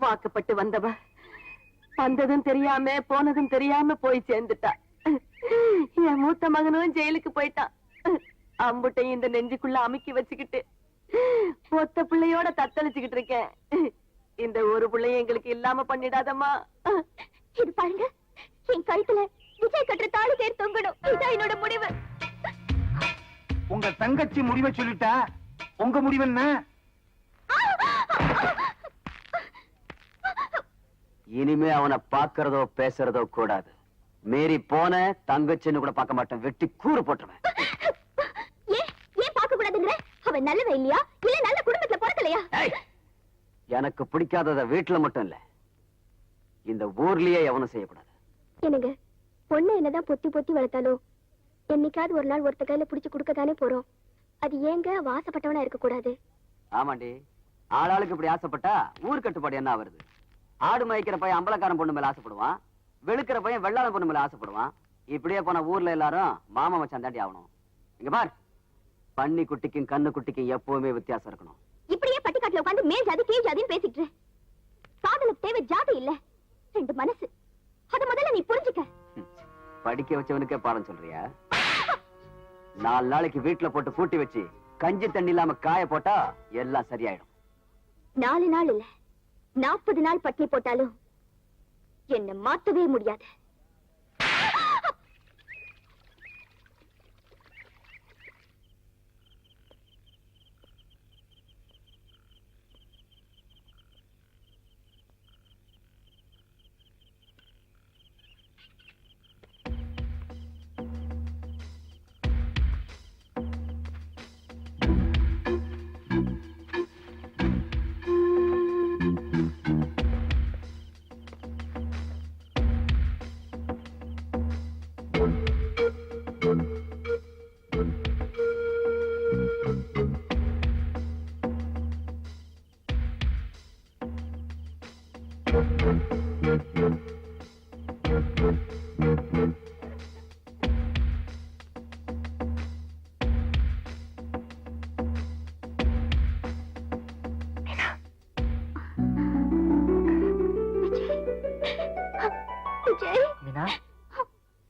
வாக்கப்பட்டு வந்தவ வந்ததும் தெரியாம போனதும் தெரியாம போய் சேர்ந்துட்டா. என் மூத்த மகனும் ஜெயிலுக்கு போயிட்டான். அம்புட்டையும் இந்த நெஞ்சுக்குள்ள அமுக்கி வச்சுக்கிட்டு ஒத்த பிள்ளையோட தத்தளிச்சுக்கிட்டு இருக்கேன். இந்த ஒரு பிள்ளைய எங்களுக்கு இல்லாம பண்ணிடாதம்மா. இது பாருங்க, என் கழுத்துல விஜய் கட்டுற தாலி தேர் தொங்கணும். இதான் என்னோட முடிவு. உங்க தங்கச்சி முடிவை சொல்லிட்டா, உங்க முடிவு என்ன? இனிமே அவனை பாக்குறதோ பேசுறதோ கூடாது. மீறி போன தங்கச்சின்னு கூட பார்க்க மாட்டேன், வெட்டி கூறு போட்டுருவேன். ஏன் பார்க்க கூடாதுங்கிற? அவன் நல்லவன் இல்லையா, இல்ல நல்ல குடும்பத்துல பிறக்கலையா? எனக்கு பிடிக்காதத வீட்டுல மட்டும் இல்ல, இந்த ஊர்லயே எவனும் செய்யக்கூடாது. என்னங்க, பொண்ணு என்னதான் பொத்தி பொத்தி வளர்த்தாலும் என்னைக்காவது ஒரு நாள் ஒருத்த கையில பிடிச்சு கொடுக்கத்தானே போறோம். அது ஏங்க வாசப்பட்டவனா இருக்க கூடாது? ஆமாண்டி, ஆளாளுக்கு இப்படி ஆசைப்பட்டா ஊர் கட்டுப்பாடு என்ன வருது? ஆடு மயக்கிற பையன் அம்பலக்காரன் பொண்ணு மேல ஆசைப்படுவான், வெளுக்கிற பையன் வெள்ளாள பொண்ணு மேல ஆசைப்படுவான். இப்படியே போன ஊர்ல எல்லாரும் மாமா மச்சான் தாண்டி ஆகணும். இங்க பார், பன்னி குட்டிக்கும் கண்ணு குட்டிக்கும் எப்பவுமே வித்தியாசம் இருக்கணும். இப்படியே பட்டிக்காட்டுல உட்காந்து மேல் ஜாதி கீழ் ஜாதின்னு பேசிட்டு காதலுக்கு தேவை ஜாதி இல்ல, ரெண்டு மனசு. அத முதல்ல நீ புரிஞ்சுக்க. படிக்க வச்சவனுக்கே பாடம் சொல்றியா? 4 நாளைக்கு வீட்டுல போட்டு பூட்டி வச்சு கஞ்சி தண்ணி இல்லாம காய போட்டா எல்லாம் சரியாயிடும். 4 நாள் இல்ல, 40 நாள் பட்டினி போட்டாலும் என்ன மாத்தவே முடியாது.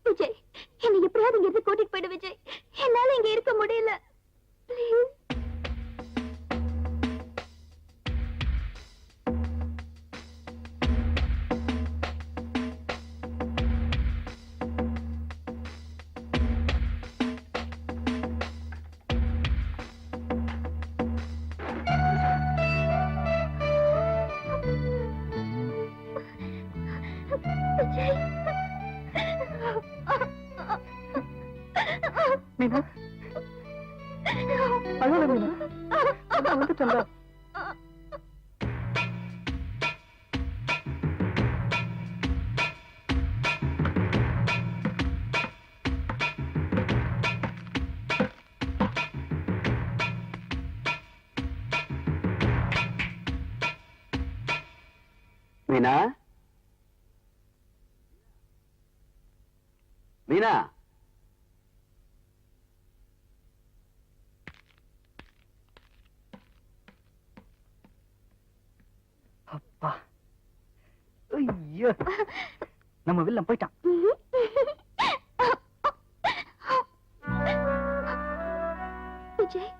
விஜய், என்னை எப்படியாவது இங்க இருந்து கூட்டிட்டு போயிடு விஜய். என்னால இங்க இருக்க முடியல. Please. மீனா, அழாத மீனா, நான் வந்துட்டேன்ல. மீனா, மீனா, அப்பா, ஐயோ, நம்ம வில்லம் போயிட்டான். விஜய்,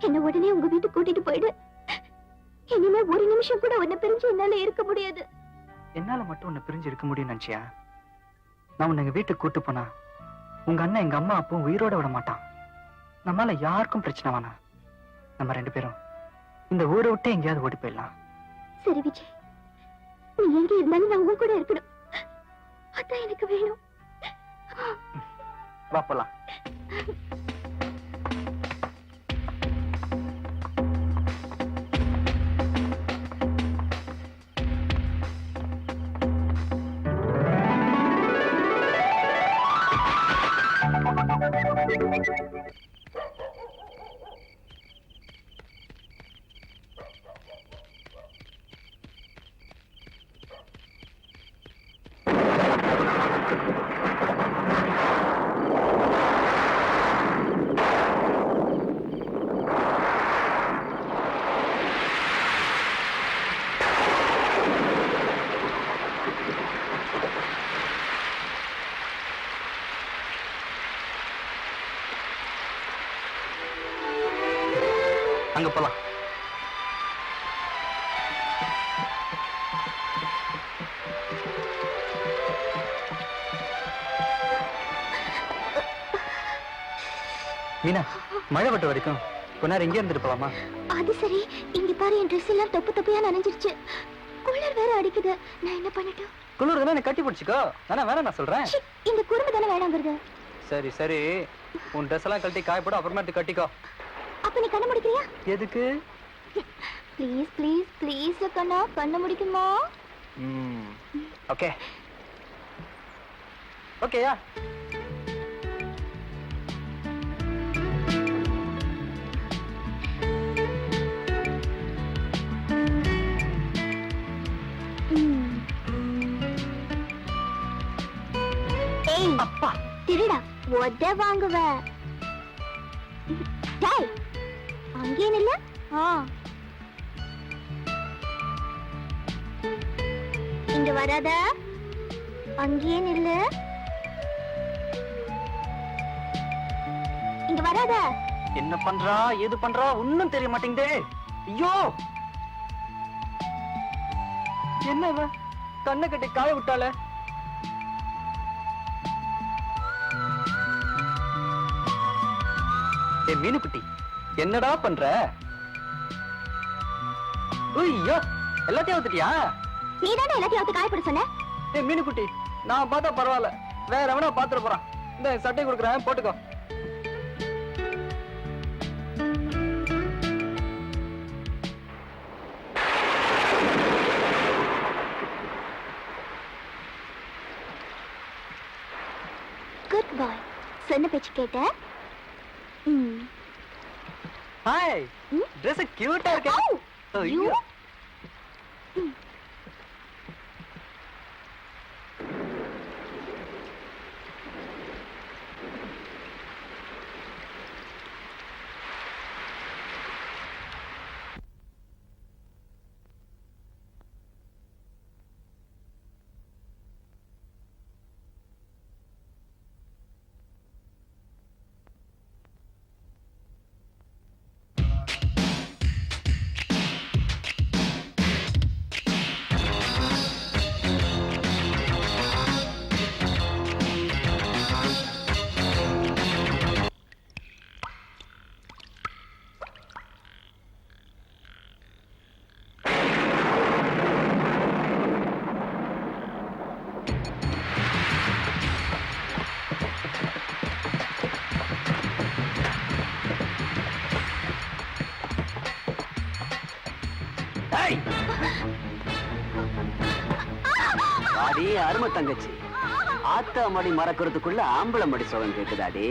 என்ன உடனே உங்க வீட்டுக்கு கூட்டிட்டு போயிடு. இனிமே ஒரு நிமிஷம் கூட உன்னை பிரிஞ்சு என்னால இருக்க முடியாது. என்னால மட்டும் உன்னை பிரிஞ்சு இருக்க முடியும் நினைச்சியா? நான் உன்னை எங்க வீட்டுக்கு கூட்டு போனா உங்க அண்ணன் எங்க அம்மா அப்பவும் உயிரோட விட மாட்டான். நம்மளால யாருக்கும் பிரச்சனை வேணாம். நம்ம 2 பேரும் இந்த ஊரை விட்டு எங்கேயாவது ஓடி போயிடலாம். சரி விஜய், நீ எங்க இருந்தாலும் நான் உன் கூட இருக்கணும். அதான் எனக்கு வேணும். வா போலாம். மீனா, மழை வட்ட வரைக்கும் கொஞ்ச நேரம் இங்கே இருந்துட்டு போலாமா? அது சரி, இங்க பாரு என் ட்ரெஸ் எல்லாம் தொப்பு தொப்பையா நனைஞ்சிருச்சு. குளிர் வேற அடிக்குது. நான் என்ன பண்ணட்டும்? குளிர் தானே கட்டி பிடிச்சிக்கோ. தானே வேணாம் நான் சொல்றேன். இந்த குறும்பு தானே வேணாங்கிறது. சரி சரி, உன் ட்ரெஸ் எல்லாம் கழட்டி காய போடு, அப்புறமா எடுத்து கட்டிக்கோ. அப்ப நீ கண்ண முடிக்கிறியா? எதுக்கு? ப்ளீஸ் ப்ளீஸ் ப்ளீஸ் கண்ணா, கண்ண முடிக்குமா? ஓகே ஓகேயா? ஏய் அப்பா, திருடா, ஒத வாங்குவ. டேய், அங்கே நில்ல. இங்க வராத, அங்கே நில்லு. இங்க வராத. என்ன பண்றா ஏது பண்றா ஒன்னும் தெரிய மாட்டேங்குதே. ஐயோ, என்ன இவ கண்ணை கட்டி காய விட்டாளே. ஏ மீனுக்குட்டி, என்னடா பண்ற? ஐயோ, எல்லாத்தையும் ஊத்துட்டியா? நீ தானே எல்லாத்தையும் அவுத்து காயப்பட சொன்ன. ஏ மீனுக்குட்டி, நான் பார்த்தா பரவாயில்ல, வேற எவனா பாத்துட போறான். இந்த சட்டை கொடுக்குறேன், போட்டுக்கோ. குட் பாய், சொன்ன பேச்சு கேட்ட. ஹாய், Dress கியூட்டா இருக்கே. ஐயோ, அடி அருமை தங்கச்சி, ஆத்தா மடி மறக்கிறதுக்குள்ள ஆம்பளை மடி சுகம் கேக்குதாடி?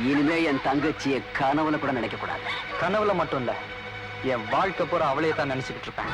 இனிமே என் தங்கச்சிய கனவுல கூட நினைக்க கூடாது. கனவுல மட்டும் இல்ல, என் வாழ்க்கை பூரா அவளையே தான் நினைச்சுக்கிட்டு இருப்பேன்.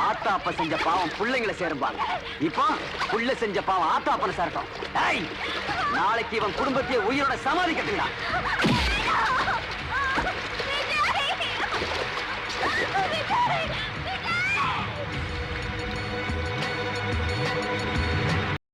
ஆத்தாப்ப செஞ்ச பாவம் பிள்ளைங்களை சேரும்பாங்க. இப்போ புள்ள செஞ்ச பாவம் ஆத்தாப்பன சேரட்டும். நாளைக்கு இவன் குடும்பத்தையே உயிரோட சமாதி கட்டுங்க.